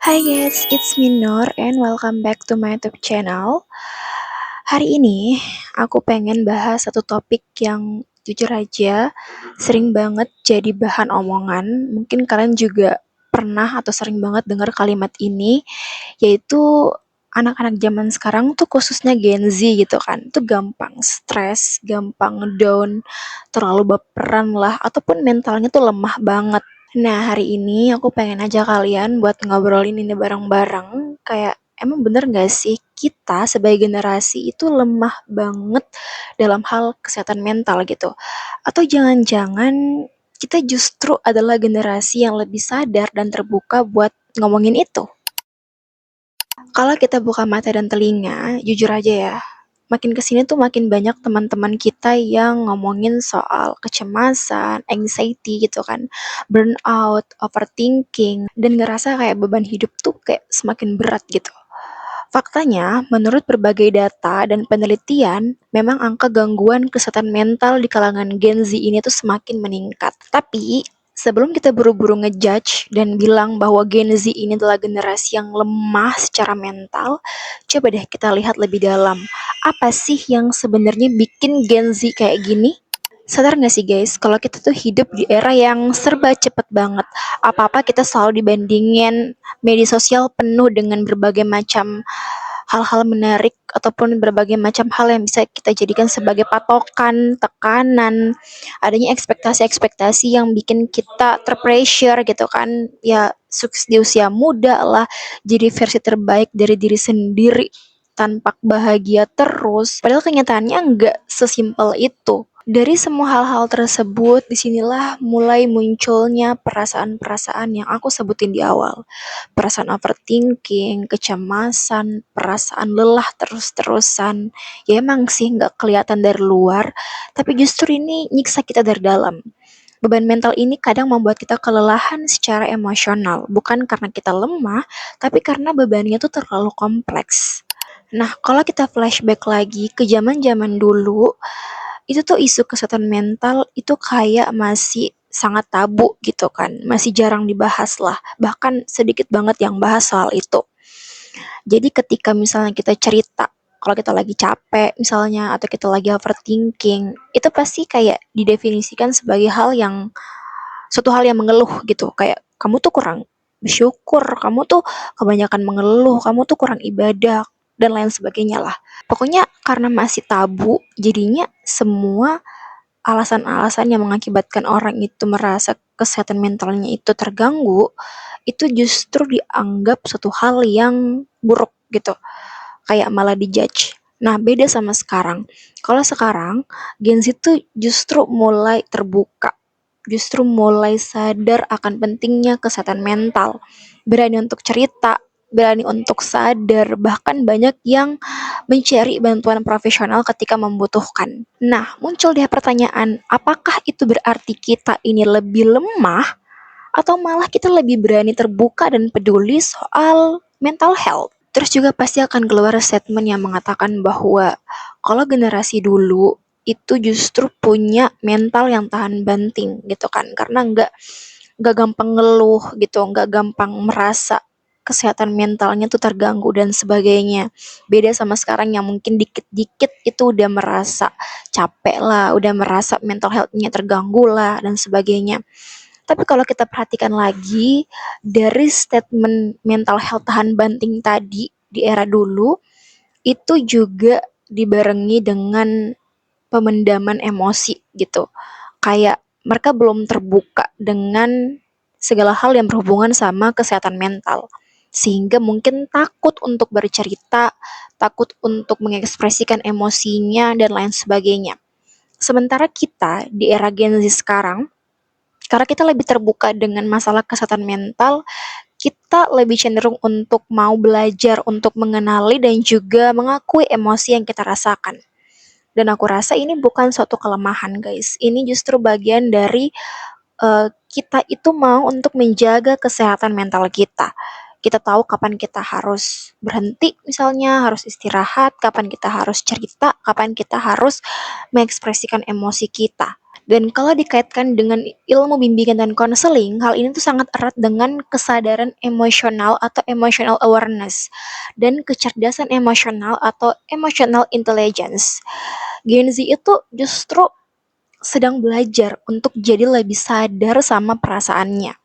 Hi guys, it's me Nur and welcome back to my YouTube channel. Hari ini aku pengen bahas satu topik yang jujur aja sering banget jadi bahan omongan. Mungkin kalian juga pernah atau sering banget dengar kalimat ini, yaitu anak-anak zaman sekarang tuh khususnya Gen Z gitu kan, tuh gampang stres, gampang down, terlalu baperan lah, ataupun mentalnya tuh lemah banget. Nah, hari ini aku pengen aja kalian buat ngobrolin ini bareng-bareng, kayak emang bener gak sih kita sebagai generasi itu lemah banget dalam hal kesehatan mental gitu? Atau jangan-jangan kita justru adalah generasi yang lebih sadar dan terbuka buat ngomongin itu? Kalau kita buka mata dan telinga, jujur aja ya, makin kesini tuh makin banyak teman-teman kita yang ngomongin soal kecemasan, anxiety gitu kan, burnout, overthinking, dan ngerasa kayak beban hidup tuh kayak semakin berat gitu. Faktanya, menurut berbagai data dan penelitian, memang angka gangguan kesehatan mental di kalangan Gen Z ini tuh semakin meningkat. Tapi, sebelum kita buru-buru ngejudge dan bilang bahwa Gen Z ini adalah generasi yang lemah secara mental, coba deh kita lihat lebih dalam. Apa sih yang sebenarnya bikin Gen Z kayak gini? Sadar gak sih guys, kalau kita tuh hidup di era yang serba cepet banget. Apa-apa kita selalu dibandingin, media sosial penuh dengan berbagai macam hal-hal menarik ataupun berbagai macam hal yang bisa kita jadikan sebagai patokan, tekanan, adanya ekspektasi-ekspektasi yang bikin kita terpressure gitu kan, ya sukses di usia muda lah, jadi versi terbaik dari diri sendiri, tanpa bahagia terus, padahal kenyataannya nggak sesimpel itu. Dari semua hal-hal tersebut, disinilah mulai munculnya perasaan-perasaan yang aku sebutin di awal. Perasaan overthinking, kecemasan, perasaan lelah terus-terusan. Ya emang sih nggak kelihatan dari luar, tapi justru ini nyiksa kita dari dalam. Beban mental ini kadang membuat kita kelelahan secara emosional, bukan karena kita lemah, tapi karena bebannya tuh terlalu kompleks. Nah, kalau kita flashback lagi ke zaman-zaman dulu, itu tuh isu kesehatan mental itu kayak masih sangat tabu gitu kan, masih jarang dibahas lah, bahkan sedikit banget yang bahas soal itu. Jadi ketika misalnya kita cerita, kalau kita lagi capek misalnya, atau kita lagi overthinking, itu pasti kayak didefinisikan sebagai suatu hal yang mengeluh gitu, kayak kamu tuh kurang bersyukur, kamu tuh kebanyakan mengeluh, kamu tuh kurang ibadah, dan lain sebagainya lah. Pokoknya karena masih tabu, jadinya semua alasan-alasan yang mengakibatkan orang itu merasa kesehatan mentalnya itu terganggu, itu justru dianggap suatu hal yang buruk gitu, kayak malah dijudge. Nah, beda sama sekarang. Kalau sekarang, Gen Z tuh justru mulai terbuka, justru mulai sadar akan pentingnya kesehatan mental, berani untuk cerita, berani untuk sadar, bahkan banyak yang mencari bantuan profesional ketika membutuhkan. Nah, muncul deh pertanyaan, apakah itu berarti kita ini lebih lemah atau malah kita lebih berani terbuka dan peduli soal mental health? Terus juga pasti akan keluar statement yang mengatakan bahwa kalau generasi dulu itu justru punya mental yang tahan banting gitu kan, karena nggak gampang ngeluh gitu, nggak gampang merasa kesehatan mentalnya tuh terganggu dan sebagainya. Beda sama sekarang yang mungkin dikit-dikit itu udah merasa capek lah, udah merasa mental health-nya terganggu lah dan sebagainya. Tapi kalau kita perhatikan lagi dari statement mental health tahan banting tadi di era dulu, itu juga dibarengi dengan pemendaman emosi gitu. Kayak mereka belum terbuka dengan segala hal yang berhubungan sama kesehatan mental. Sehingga mungkin takut untuk bercerita, takut untuk mengekspresikan emosinya, dan lain sebagainya. Sementara kita di era Gen Z sekarang, karena kita lebih terbuka dengan masalah kesehatan mental, kita lebih cenderung untuk mau belajar untuk mengenali dan juga mengakui emosi yang kita rasakan. Dan aku rasa ini bukan suatu kelemahan, guys. Ini justru bagian dari kita itu mau untuk menjaga kesehatan mental kita. Kita tahu kapan kita harus berhenti, misalnya harus istirahat, kapan kita harus cerita, kapan kita harus mengekspresikan emosi kita. Dan kalau dikaitkan dengan ilmu bimbingan dan konseling, hal ini tuh sangat erat dengan kesadaran emosional atau emotional awareness dan kecerdasan emosional atau emotional intelligence. Gen Z itu justru sedang belajar untuk jadi lebih sadar sama perasaannya,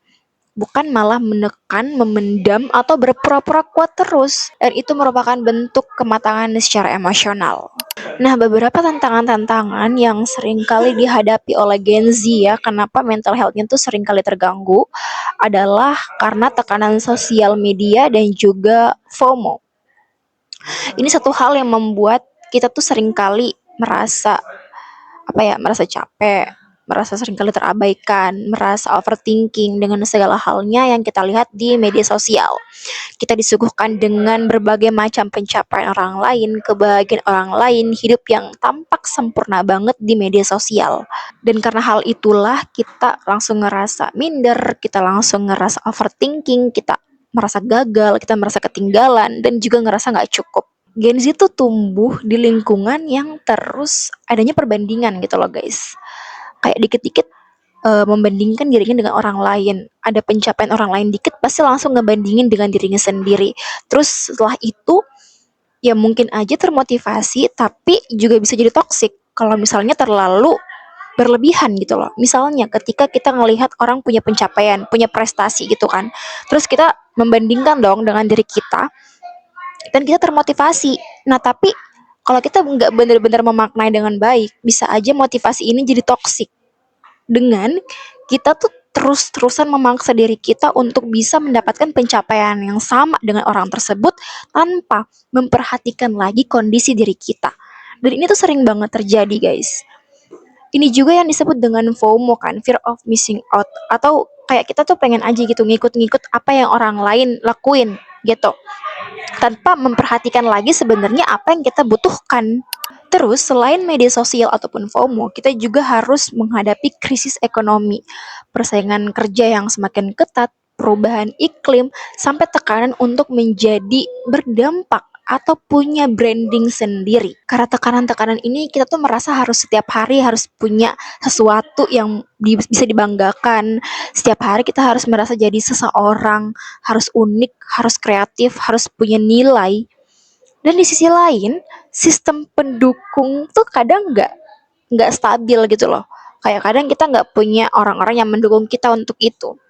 bukan malah menekan, memendam, atau berpura-pura kuat terus. Dan itu merupakan bentuk kematangan secara emosional. Nah, beberapa tantangan-tantangan yang sering kali dihadapi oleh Gen Z ya, kenapa mental health-nya tuh sering kali terganggu, adalah karena tekanan sosial media dan juga FOMO. Ini satu hal yang membuat kita tuh sering kali merasa merasa capek, merasa seringkali terabaikan, merasa overthinking dengan segala halnya yang kita lihat di media sosial. Kita disuguhkan dengan berbagai macam pencapaian orang lain, kebahagiaan orang lain, hidup yang tampak sempurna banget di media sosial. Dan karena hal itulah kita langsung ngerasa minder, kita langsung ngerasa overthinking, kita merasa gagal, kita merasa ketinggalan, dan juga ngerasa nggak cukup. Gen Z tuh tumbuh di lingkungan yang terus adanya perbandingan gitu loh guys. Kayak dikit-dikit membandingkan dirinya dengan orang lain. Ada pencapaian orang lain dikit pasti langsung ngebandingin dengan dirinya sendiri. Terus setelah itu ya mungkin aja termotivasi tapi juga bisa jadi toksik kalau misalnya terlalu berlebihan gitu loh. Misalnya ketika kita ngelihat orang punya pencapaian, punya prestasi gitu kan. Terus kita membandingkan dong dengan diri kita dan kita termotivasi. Nah, tapi kalau kita nggak benar-benar memaknai dengan baik, bisa aja motivasi ini jadi toksik. Dengan kita tuh terus-terusan memaksa diri kita untuk bisa mendapatkan pencapaian yang sama dengan orang tersebut tanpa memperhatikan lagi kondisi diri kita. Dan ini tuh sering banget terjadi, guys. Ini juga yang disebut dengan FOMO kan, fear of missing out, atau kayak kita tuh pengen aja gitu ngikut-ngikut apa yang orang lain lakuin gitu tanpa memperhatikan lagi sebenarnya apa yang kita butuhkan. Terus selain media sosial ataupun FOMO, kita juga harus menghadapi krisis ekonomi, persaingan kerja yang semakin ketat, perubahan iklim, sampai tekanan untuk menjadi berdampak atau punya branding sendiri. Karena tekanan-tekanan ini kita tuh merasa harus setiap hari harus punya sesuatu yang bisa dibanggakan. Setiap hari kita harus merasa jadi seseorang, harus unik, harus kreatif, harus punya nilai. Dan di sisi lain, sistem pendukung tuh kadang nggak stabil gitu loh. Kayak kadang kita nggak punya orang-orang yang mendukung kita untuk itu.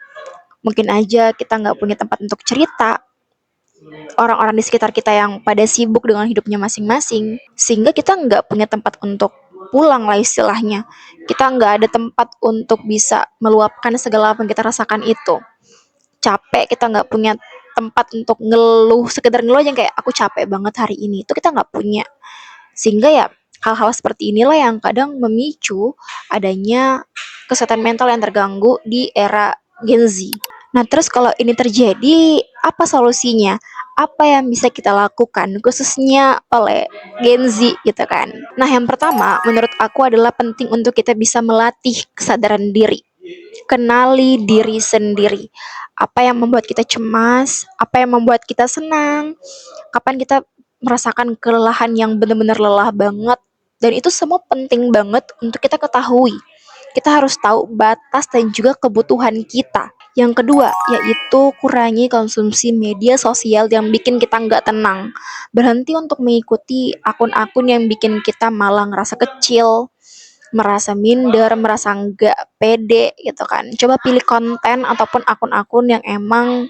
Mungkin aja kita nggak punya tempat untuk cerita, orang-orang di sekitar kita yang pada sibuk dengan hidupnya masing-masing, sehingga kita nggak punya tempat untuk pulang lah istilahnya. Kita nggak ada tempat untuk bisa meluapkan segala apa yang kita rasakan itu. Capek, kita nggak punya tempat untuk ngeluh, sekedar ngeluh aja kayak aku capek banget hari ini, itu kita nggak punya. Sehingga ya hal-hal seperti inilah yang kadang memicu adanya kesehatan mental yang terganggu di era Gen Z. Nah, terus kalau ini terjadi, apa solusinya? Apa yang bisa kita lakukan, khususnya oleh Gen Z gitu kan? Nah, yang pertama, menurut aku adalah penting untuk kita bisa melatih kesadaran diri. Kenali diri sendiri. Apa yang membuat kita cemas, apa yang membuat kita senang, kapan kita merasakan kelelahan yang benar-benar lelah banget. Dan itu semua penting banget untuk kita ketahui. Kita harus tahu batas dan juga kebutuhan kita. Yang kedua, yaitu kurangi konsumsi media sosial yang bikin kita nggak tenang. Berhenti untuk mengikuti akun-akun yang bikin kita malah ngerasa kecil, merasa minder, merasa nggak pede gitu kan. Coba pilih konten ataupun akun-akun yang emang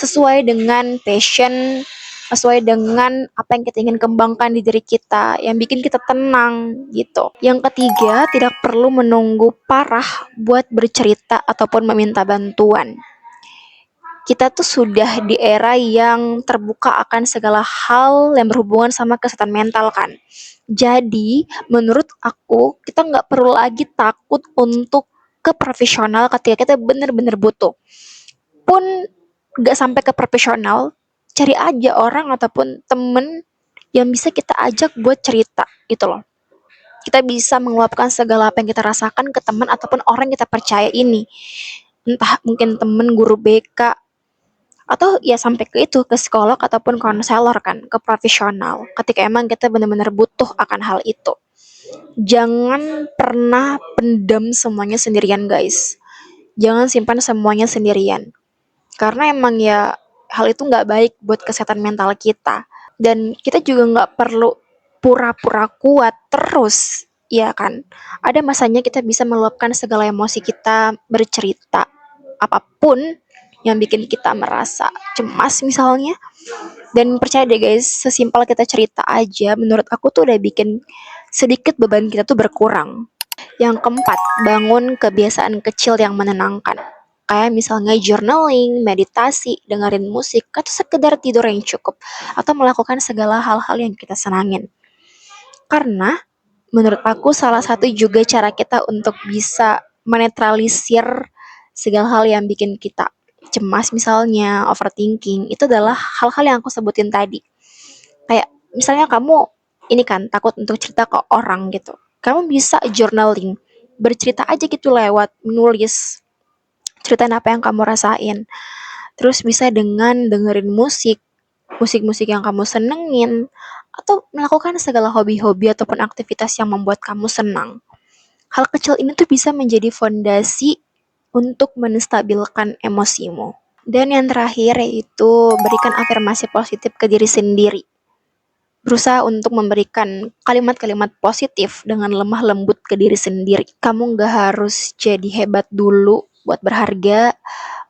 sesuai dengan passion, sesuai dengan apa yang kita ingin kembangkan di diri kita, yang bikin kita tenang gitu. Yang ketiga, tidak perlu menunggu parah buat bercerita ataupun meminta bantuan. Kita tuh sudah di era yang terbuka akan segala hal yang berhubungan sama kesehatan mental kan. Jadi, menurut aku, kita nggak perlu lagi takut untuk ke profesional ketika kita benar-benar butuh. Pun nggak sampai ke profesional, cari aja orang ataupun temen yang bisa kita ajak buat cerita gitu loh. Kita bisa mengeluapkan segala apa yang kita rasakan ke teman ataupun orang yang kita percaya ini. Entah mungkin temen guru BK, atau ya sampai ke itu, ke psikolog ataupun konselor kan, ke profesional ketika emang kita benar-benar butuh akan hal itu. Jangan pernah pendam semuanya sendirian, guys. Jangan simpan semuanya sendirian. Karena emang ya hal itu nggak baik buat kesehatan mental kita. Dan kita juga nggak perlu pura-pura kuat terus, ya kan? Ada masanya kita bisa meluapkan segala emosi kita, bercerita apapun yang bikin kita merasa cemas misalnya. Dan percaya deh guys, sesimpel kita cerita aja, menurut aku tuh udah bikin sedikit beban kita tuh berkurang. Yang keempat, bangun kebiasaan kecil yang menenangkan. Kayak misalnya journaling, meditasi, dengerin musik, atau sekedar tidur yang cukup. Atau melakukan segala hal-hal yang kita senangin. Karena menurut aku salah satu juga cara kita untuk bisa menetralisir segala hal yang bikin kita cemas misalnya, overthinking, itu adalah hal-hal yang aku sebutin tadi. Kayak misalnya kamu ini kan takut untuk cerita ke orang gitu. Kamu bisa journaling, bercerita aja gitu lewat menulis, ceritain apa yang kamu rasain. Terus bisa dengan dengerin musik, musik-musik yang kamu senengin, atau melakukan segala hobi-hobi ataupun aktivitas yang membuat kamu senang. Hal kecil ini tuh bisa menjadi fondasi untuk menstabilkan emosimu. Dan yang terakhir yaitu berikan afirmasi positif ke diri sendiri. Berusaha untuk memberikan kalimat-kalimat positif dengan lemah lembut ke diri sendiri. Kamu gak harus jadi hebat dulu buat berharga,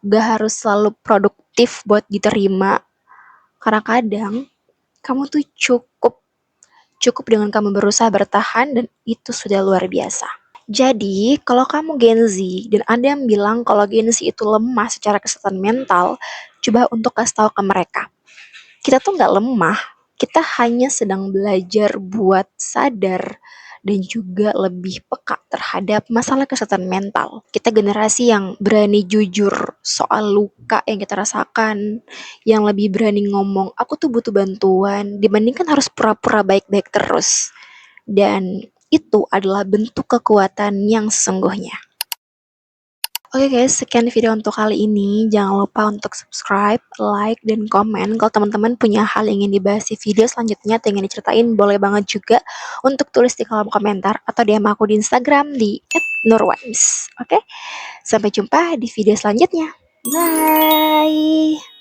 gak harus selalu produktif buat diterima. Karena kadang kamu tuh cukup dengan kamu berusaha bertahan dan itu sudah luar biasa. Jadi, kalau kamu Gen Z dan ada yang bilang kalau Gen Z itu lemah secara kesehatan mental, coba untuk kasih tahu ke mereka. Kita tuh nggak lemah, kita hanya sedang belajar buat sadar dan juga lebih peka terhadap masalah kesehatan mental. Kita generasi yang berani jujur soal luka yang kita rasakan, yang lebih berani ngomong, aku tuh butuh bantuan, dibandingkan harus pura-pura baik-baik terus. Dan itu adalah bentuk kekuatan yang sesungguhnya. Oke guys, sekian video untuk kali ini. Jangan lupa untuk subscribe, like, dan komen. Kalau teman-teman punya hal yang ingin dibahas di video selanjutnya atau ingin diceritain, boleh banget juga untuk tulis di kolom komentar atau DM aku di Instagram di @nurwans. Oke, sampai jumpa di video selanjutnya. Bye!